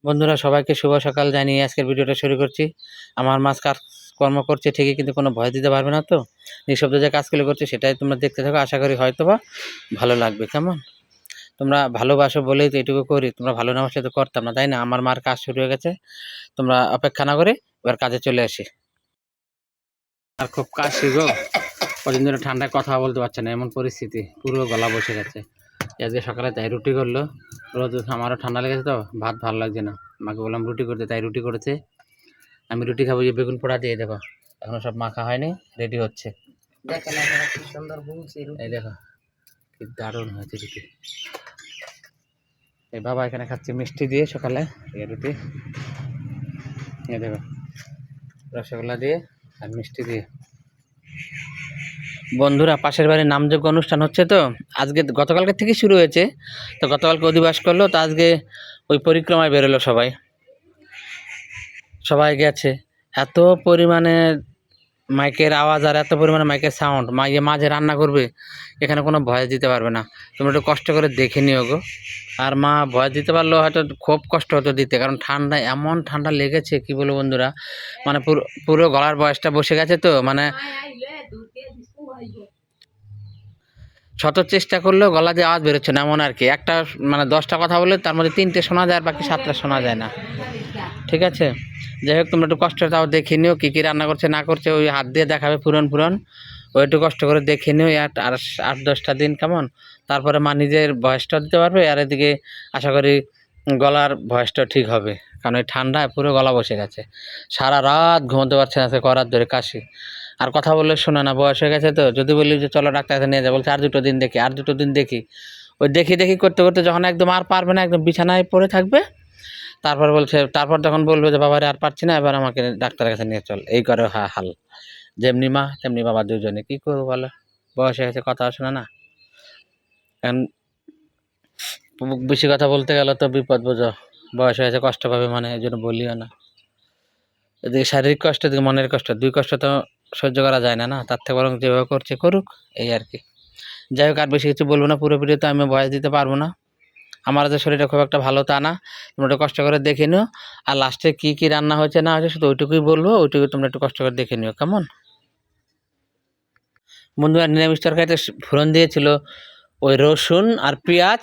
বন্ধুরা সবাইকে শুভ সকাল জানিয়ে আজকের ভিডিওটা শুরু করছি। আমার মাছ কাজকর্ম করছে ঠিকই, কিন্তু কোনো ভয় দিতে পারবে না তো। নিঃশব্দে যে কাজগুলো করছে সেটাই তোমরা দেখতে থাকো, আশা করি হয়তোবা ভালো লাগবে। কেমন? তোমরা ভালোবাসো বলেই তো এটুকু করি, তোমরা ভালো না বাসলে তো করতাম না, তাই না? আমার মার কাজ শুরু হয়ে গেছে, তোমরা অপেক্ষা না করে এবার কাজে চলে আসি। আর খুব কাশি গো, কদিন ধরে ঠান্ডায় কথা বলতে পারছে না, এমন পরিস্থিতি, পুরো গলা বসে গেছে। আজকে সকালে তাই রুটি করলো, রোজ আমারও ঠান্ডা লেগেছে তো ভাত ভালো লাগছে না, মাকে বললাম রুটি করতে, তাই রুটি করেছে। আমি রুটি খাবো, যে বেগুন পোড়া দিয়ে দেবো, এখনো সব মাখা হয়নি, রেডি হচ্ছে। এই দেখো কি দারুণ হয়েছে রুটি। এই বাবা এখানে খাচ্ছে মিষ্টি দিয়ে সকালে এই রুটি, এই দেখো রসগোল্লা দিয়ে আর মিষ্টি দিয়ে। বন্ধুরা পাশের বাড়ির নামযোগ্য অনুষ্ঠান হচ্ছে তো আজকে, গতকালকে থেকে শুরু হয়েছে, তো গতকালকে অধিবাস করলো, তো আজকে ওই পরিক্রমায় বেরোলো সবাই, সবাই গেছে। এত পরিমাণে মাইকের আওয়াজ আর এত পরিমাণে মাইকের সাউন্ড, মাঝে রান্না করবে, এখানে কোনো ভয় দিতে পারবে না। তোমরা একটু কষ্ট করে দেখে নিও গো। আর মা ভয় দিতে পারলেও হয়তো খুব কষ্ট হতো দিতে, কারণ ঠান্ডা, এমন ঠান্ডা লেগেছে কি বলবো বন্ধুরা, মানে পুরো পুরো গলার বয়সটা বসে গেছে তো, মানে শত চেষ্টা করলেও গলা দিয়ে আওয়াজ বেরোচ্ছে না, এমন আর কি। একটা মানে 10টা কথা বললে তার মধ্যে 3টে শোনা যায় আর বাকি 7টা শোনা যায় না। ঠিক আছে, যাই হোক তোমরা একটু কষ্ট তাও দেখে নিও, কী কী রান্না করছে না করছে, ওই হাত দিয়ে দেখাবে ফুরন, ওই একটু কষ্ট করে দেখে নিও। আর 8-10টা দিন কেমন, তারপরে মা নিজের ভয়েসটা দিতে পারবে, আর এদিকে আশা করি গলার ভয়েসটা ঠিক হবে, কারণ ওই ঠান্ডায় পুরো গলা বসে গেছে, সারা রাত ঘুমোতে পারছে না, সে করার ধরে কাশি, আর কথা বললে শোনা না, বয়স হয়ে গেছে তো। যদি বলি যে চলো ডাক্তার কাছে নিয়ে যাবো, বলছে আর 2টো দিন দেখি, আর 2টো দিন দেখি। ওই দেখি করতে করতে যখন একদম আর পারবে না, একদম বিছানায় পড়ে থাকবে, তারপর তখন বলবে যে বাবারে আর পারছি না, এবার আমাকে ডাক্তারের কাছে নিয়ে চল। এই করে হাল, যেমনি মা তেমনি বাবা, দুজনে কি করবো বলো, বয়স হয়ে গেছে, কথা শোনা না। এখন বেশি কথা বলতে গেলে তো বিপদ, বোঝো, বয়স হয়ে গেছে, কষ্ট পাবে, মানে এই জন্য বলিও না। এদিকে শারীরিক কষ্ট, এদিকে মনের কষ্ট, 2 কষ্ট তো সহ্য করা যায় না, তার থেকে বরং যেভাবে করছে করুক, এই আর কি। যাই হোক আর বেশি কিছু বলবো না, পুরোপুরি তো আমি ভয়েস দিতে পারবো না, আমার যে শরীরটা খুব একটা ভালো তা না। তোমরা একটু কষ্ট করে দেখে নিও, আর লাস্টে কী কী রান্না হয়েছে না হয়েছে শুধু ওইটুকুই বলবো, ওইটুকু তোমরা একটু কষ্ট করে দেখে নিও, কেমন? বন্ধুরা নিরামিষ তরকারিতে ফোড়ন দিয়েছিল ওই রসুন আর পেঁয়াজ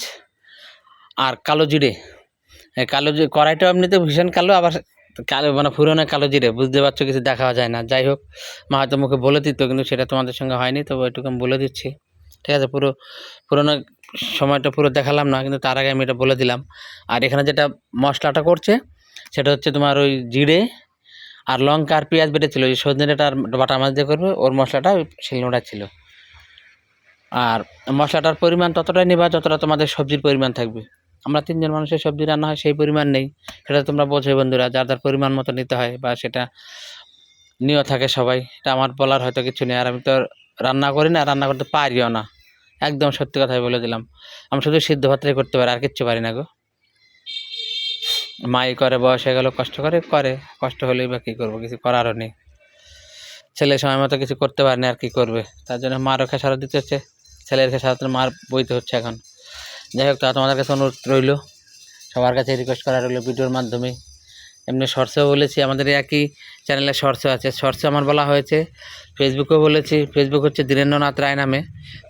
আর কালো জিরে। কালো জিরে কড়াইটা এমনিতে ভীষণ কালো, আবার কালো মানে ফুরনে কালো জিরে, বুঝতে পারছো, কিছু দেখা যায় না। যাই হোক মা হয়তো মুখে বলে দিত, কিন্তু সেটা তোমাদের সঙ্গে হয়নি, তবে ওইটুকু আমি বলে দিচ্ছি। ঠিক আছে, পুরোনো সময়টা পুরো দেখালাম না, কিন্তু তার আগে আমি এটা বলে দিলাম। আর এখানে যেটা মশলাটা করছে সেটা হচ্ছে তোমার ওই জিরে আর লঙ্কা আর পেঁয়াজ বেটেছিল, ওই সজনে ডাঁটা আর বাটা মাছ দিয়ে করবে, ওর মশলাটা ওই শিলনোড়া ছিল। আর মশলাটার পরিমাণ ততটাই নেবা যতটা তোমাদের সবজির পরিমাণ থাকবে। আমরা 3জন মানুষের সবজি রান্না হয়, সেই পরিমাণ নেই, সেটা তোমরা বোঝো বন্ধুরা, যার পরিমাণ মতো নিতে হয়, বা সেটা নিয়েও থাকে সবাই, এটা আমার বলার হয়তো কিছু নেই। আর আমি তো রান্না করি না, রান্না করতে পারিও না, একদম সত্যি কথাই বলে দিলাম। আমি শুধু সিদ্ধ ভাতটাই করতে পারি, আর কিচ্ছু পারি না গো। মাই করে, বয়স হয়ে গেল, কষ্ট করে, কষ্ট হলেই বা কী করবো, কিছু করারও নেই। ছেলে সময় মতো কিছু করতে পারে না, আর কি করবে, তার জন্য মারও খেসারত দিতে হচ্ছে, ছেলের খেসারত মার বইতে হচ্ছে এখন। যাই হোক, তা তোমাদের কাছে অনুরোধ রইল, সবার কাছে রিকোয়েস্ট করা রইল ভিডিওর মাধ্যমে। এমনি শর্টসেও বলেছি, আমাদের একই চ্যানেলে শর্টসও আছে, শর্টসে আমার বলা হয়েছে, ফেসবুকেও বলেছি, ফেসবুক হচ্ছে ধীরেন্দ্রনাথ রায় নামে,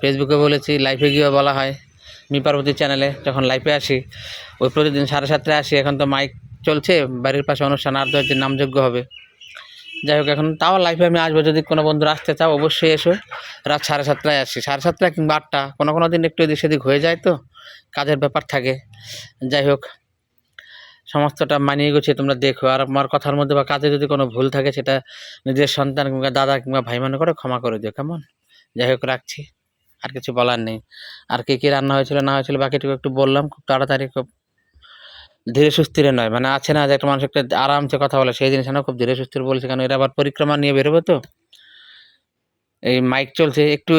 ফেসবুকে বলেছি, লাইফে গিয়েও বলা হয়। মি পার্বতী চ্যানেলে যখন লাইফে আসি, ওই প্রতিদিন 7:30টায় আসি, এখন তো মাইক চলছে, বাড়ির পাশে অনুষ্ঠান, আর 10 দিন নামযোগ্য হবে। যাই হোক, এখন তাও লাইফে আমি আসবো, যদি কোনো বন্ধুরা আসতে চাও অবশ্যই এসো। রাত 7:30টায় আসি, 7:30 কিংবা 8টা, কোনো দিন একটু এদিক সেদিক হয়ে যায় তো, কাজের ব্যাপার থাকে। যাই হোক, সমস্তটা মানিয়ে গুছিয়ে তোমরা দেখো, আর আমার কথার মধ্যে বা কাজে যদি কোনো ভুল থাকে, সেটা নিজের সন্তান কিংবা দাদা কিংবা ভাই মনে করে ক্ষমা করে দিও, কেমন? যাই হোক রাখছি, আর কিছু বলার নেই। আর কী রান্না হয়েছিল না হয়েছিল বাকিটুকু একটু বললাম, খুব তাড়াতাড়ি, খুব ধীরে সুস্থিরে নয়, মানে আছে না যে একটা মানুষ একটা আরামসে কথা বলে, সেই জিনিস না, খুব ধীরে সুস্থিরে বলছে, কারণ এরা আবার পরিক্রমা নিয়ে বেরোবে তো, এই মাইক চলছে, একটু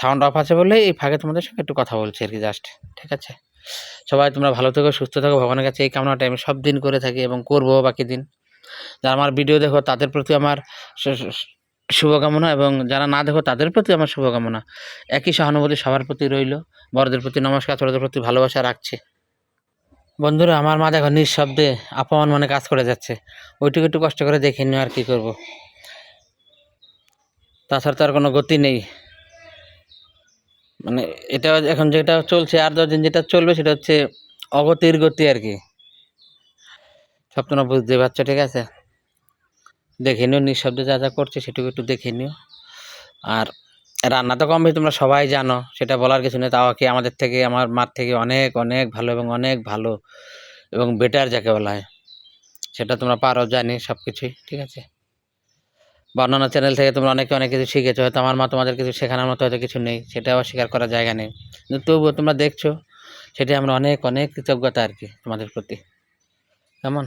সাউন্ড অফ আছে বলে এই ফাঁকে তোমাদের সঙ্গে একটু কথা বলছি আর কি, জাস্ট। ঠিক আছে, সবাই তোমরা ভালো থেকো, সুস্থ থাকো, ভগবানের কাছে এই কামনাটা আমি সব দিন করে থাকি এবং করবো বাকি দিন। যারা আমার ভিডিও দেখো তাদের প্রতি আমার শুভকামনা, এবং যারা না দেখো তাদের প্রতি আমার শুভকামনা। একই সহানুভূতি সবার প্রতি রইল। বড়দের প্রতি নমস্কার, ছোটদের প্রতি ভালোবাসা রাখছি। বন্ধুরা, আমার মা দেখো নিঃশব্দে আপন মনে কাজ করে যাচ্ছে, ওইটুকু একটু কষ্ট করে দেখে নিও, আর কি করব। তাছাড়া তো আর কোনো গতি নেই। মানে এটা এখন যেটা চলছে, আর 10 দিন যেটা চলবে সেটা হচ্ছে অগতির গতি আর কি। সব তোমরা বুঝতে পারছো, ঠিক আছে? দেখে নিও, নিঃশব্দে যা যা করছে সেটুকু একটু দেখে নিও। আর রান্না তো কম বেশি তোমরা সবাই জানো, সেটা বলার কিছু নেই। তাও কি আমাদের থেকে, আমার মার থেকে অনেক অনেক ভালো, এবং অনেক ভালো এবং বেটার যাকে বলা হয়, সেটা তোমরা পারো, জানি সব কিছুই, ঠিক আছে? বা অন্যান্য চ্যানেল থেকে তোমরা অনেকে অনেক কিছু শিখেছো, হয়তো আমার মা তোমাদের কিছু শেখানোর মতো হয়তো কিছু নেই, সেটাও অস্বীকার করার জায়গা নেই, কিন্তু তবুও তোমরা দেখছো, সেটাই আমরা অনেক অনেক কৃতজ্ঞতা আর কি তোমাদের প্রতি। কেমন?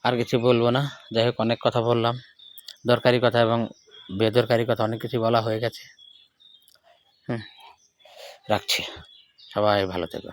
আর কিছু বলবো না। যাই হোক, অনেক কথা বললাম, দরকারি কথা এবং বেদরকারি কথা অনেক কিছু বলা হয়ে গেছে। রাখছি, সবাই ভালো থেকো।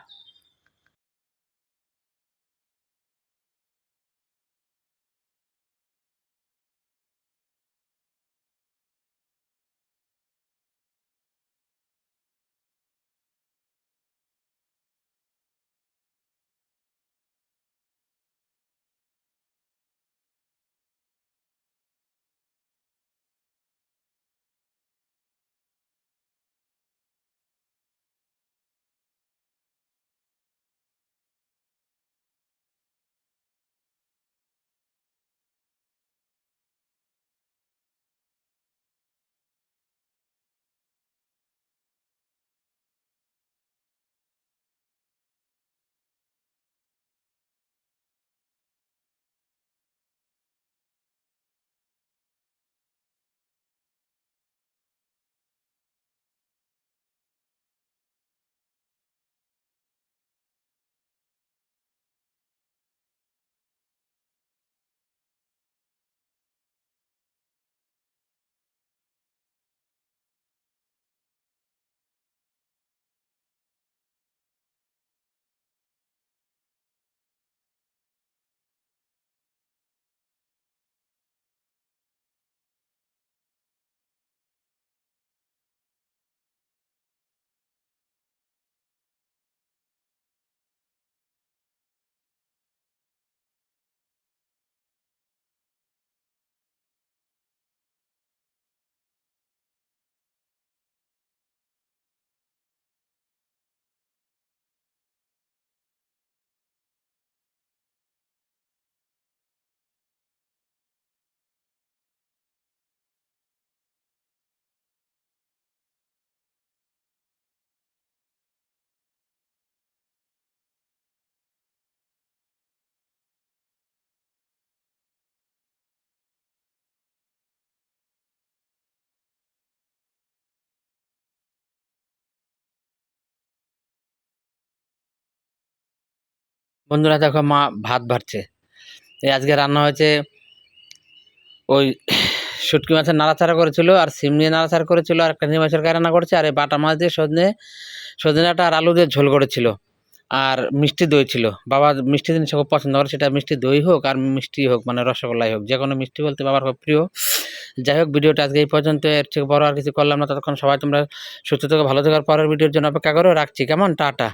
বন্ধুরা দেখো, মা ভাত বাড়ছে। এই আজকে রান্না হয়েছে, ওই শুটকি মাছের নাড়াচাড়া করেছিল, আর সিম দিয়ে নাড়াচাড়া করেছিল, আর একটা মাছের গায়ে রান্না করেছে, আর এই বাটা মাছ দিয়ে সজনেটা আর আলু দিয়ে ঝোল করেছিল, আর মিষ্টি দই ছিল। বাবা মিষ্টি জিনিস খুব পছন্দ করে, সেটা মিষ্টি দই হোক আর মিষ্টি হোক, মানে রসগোল্লাই হোক, যে কোনো মিষ্টি বলতে বাবার খুব প্রিয়। যাই হোক, ভিডিওটা আজকে এই পর্যন্ত, এর থেকে বড় আর কিছু করলাম না। ততক্ষণ সবাই তোমরা সুস্থ থেকে ভালো থাকার, পরের ভিডিওর জন্য অপেক্ষা করো। রাখছি, কেমন? টাটা।